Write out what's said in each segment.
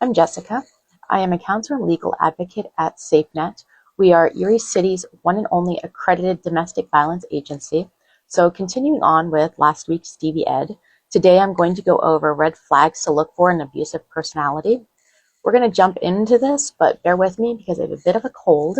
I'm Jessica. I am a counselor and legal advocate at SafeNet. We are Erie City's one and only accredited domestic violence agency. So continuing on with last week's Stevie Ed, today I'm going to go over red flags to look for in an abusive personality. We're going to jump into this, but bear with me because I have a bit of a cold.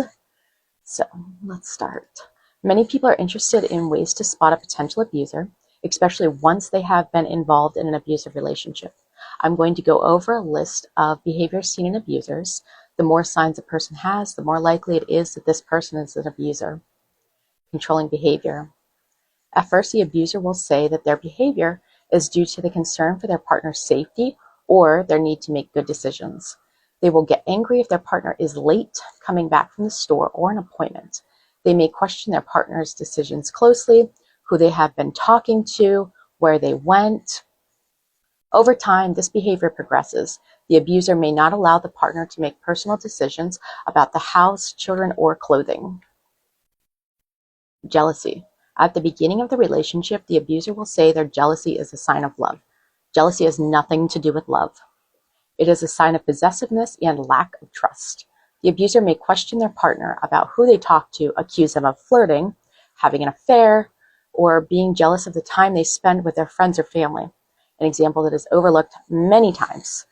So let's start. Many people are interested in ways to spot a potential abuser, especially once they have been involved in an abusive relationship. I'm going to go over a list of behaviors seen in abusers. The more signs a person has, the more likely it is that this person is an abuser. Controlling behavior. At first, the abuser will say that their behavior is due to the concern for their partner's safety or their need to make good decisions. They will get angry if their partner is late coming back from the store or an appointment. They may question their partner's decisions closely, who they have been talking to, where they went. Over time, this behavior progresses. The abuser may not allow the partner to make personal decisions about the house, children, or clothing. Jealousy. At the beginning of the relationship, the abuser will say their jealousy is a sign of love. Jealousy has nothing to do with love. It is a sign of possessiveness and lack of trust. The abuser may question their partner about who they talk to, accuse them of flirting, having an affair, or being jealous of the time they spend with their friends or family. An example that is overlooked many times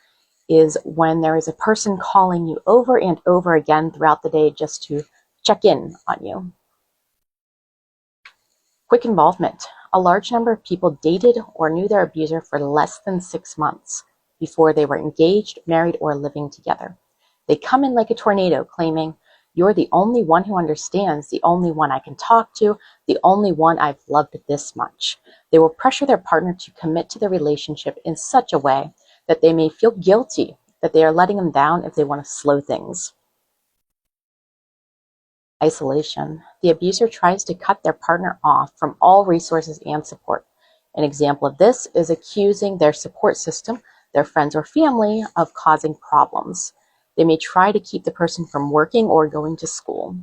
is when there is a person calling you over and over again throughout the day just to check in on you. Quick involvement. A large number of people dated or knew their abuser for less than 6 months before they were engaged, married, or living together. They come in like a tornado claiming, "You're the only one who understands, the only one I can talk to, the only one I've loved this much." They will pressure their partner to commit to the relationship in such a way that they may feel guilty that they are letting them down if they want to slow things. Isolation. The abuser tries to cut their partner off from all resources and support. An example of this is accusing their support system, their friends or family, of causing problems. They may try to keep the person from working or going to school.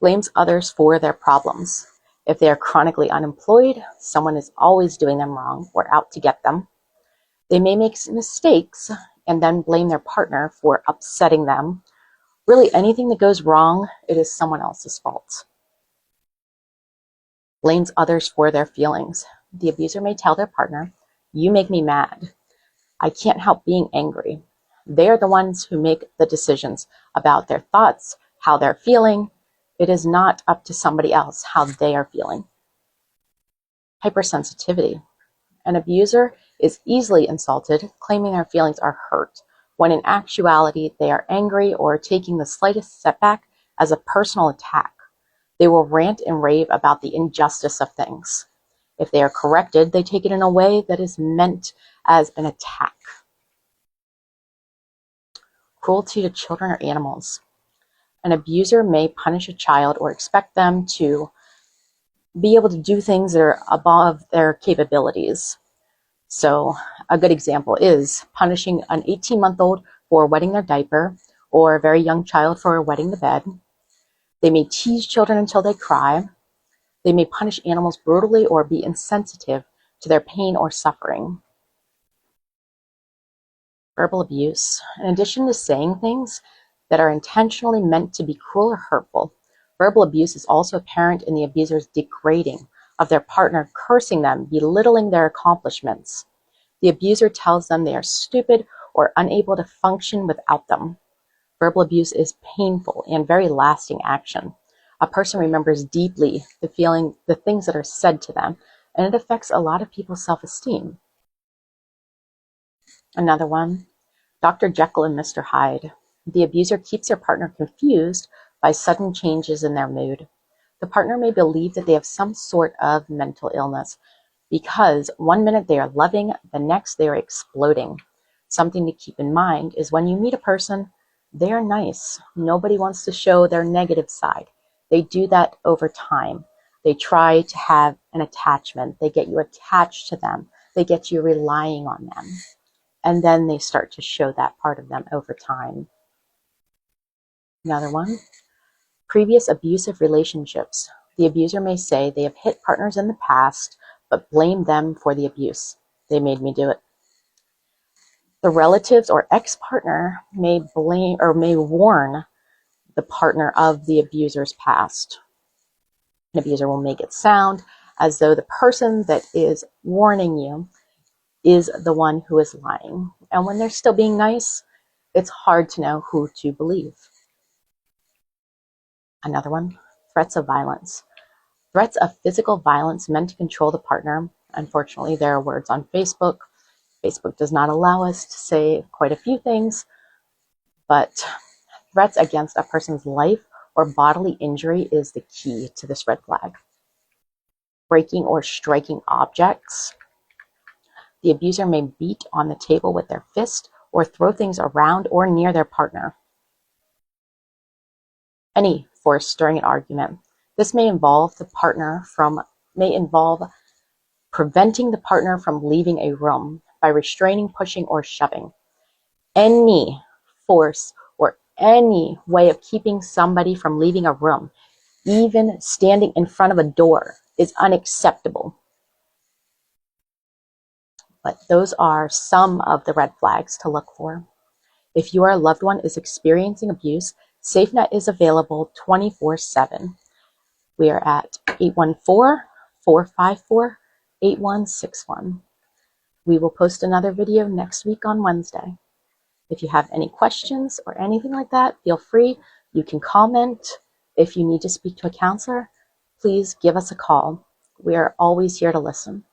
Blames others for their problems. If they are chronically unemployed, someone is always doing them wrong or out to get them. They may make mistakes and then blame their partner for upsetting them. Really, anything that goes wrong, it is someone else's fault. Blames others for their feelings. The abuser may tell their partner, "You make me mad. I can't help being angry." They are the ones who make the decisions about their thoughts, how they're feeling. It is not up to somebody else how they are feeling. Hypersensitivity. An abuser is easily insulted, claiming their feelings are hurt, when in actuality they are angry or taking the slightest setback as a personal attack. They will rant and rave about the injustice of things. If they are corrected, they take it in a way that is meant as an attack. Cruelty to children or animals. An abuser may punish a child or expect them to be able to do things that are above their capabilities. So a good example is punishing an 18-month-old for wetting their diaper or a very young child for wetting the bed. They may tease children until they cry. They may punish animals brutally or be insensitive to their pain or suffering. Verbal abuse. In addition to saying things that are intentionally meant to be cruel or hurtful, verbal abuse is also apparent in the abuser's degrading of their partner, cursing them, belittling their accomplishments. The abuser tells them they are stupid or unable to function without them. Verbal abuse is painful and very lasting action. A person remembers deeply the things that are said to them, and it affects a lot of people's self-esteem. Another one, Dr. Jekyll and Mr. Hyde. The abuser keeps their partner confused by sudden changes in their mood. The partner may believe that they have some sort of mental illness because one minute they are loving, the next they are exploding. Something to keep in mind is when you meet a person, they are nice. Nobody wants to show their negative side. They do that over time. They try to have an attachment. They get you attached to them. They get you relying on them. And then they start to show that part of them over time. Another one, previous abusive relationships. The abuser may say they have hit partners in the past, but blame them for the abuse. They made me do it. The relatives or ex-partner may blame or may warn the partner of the abuser's past. An abuser will make it sound as though the person that is warning you is the one who is lying. And when they're still being nice, it's hard to know who to believe. Another one, threats of violence. Threats of physical violence meant to control the partner. Unfortunately, there are words on Facebook. Facebook does not allow us to say quite a few things, but threats against a person's life or bodily injury is the key to this red flag. Breaking or striking objects. The abuser may beat on the table with their fist or throw things around or near their partner. Any force during an argument. This may involve preventing the partner from leaving a room by restraining, pushing, or shoving. Any force or any way of keeping somebody from leaving a room, even standing in front of a door, is unacceptable. But those are some of the red flags to look for. If your loved one is experiencing abuse, SafeNet is available 24/7. We are at 814-454-8161. We will post another video next week on Wednesday. If you have any questions or anything like that, feel free. You can comment. If you need to speak to a counselor, please give us a call. We are always here to listen.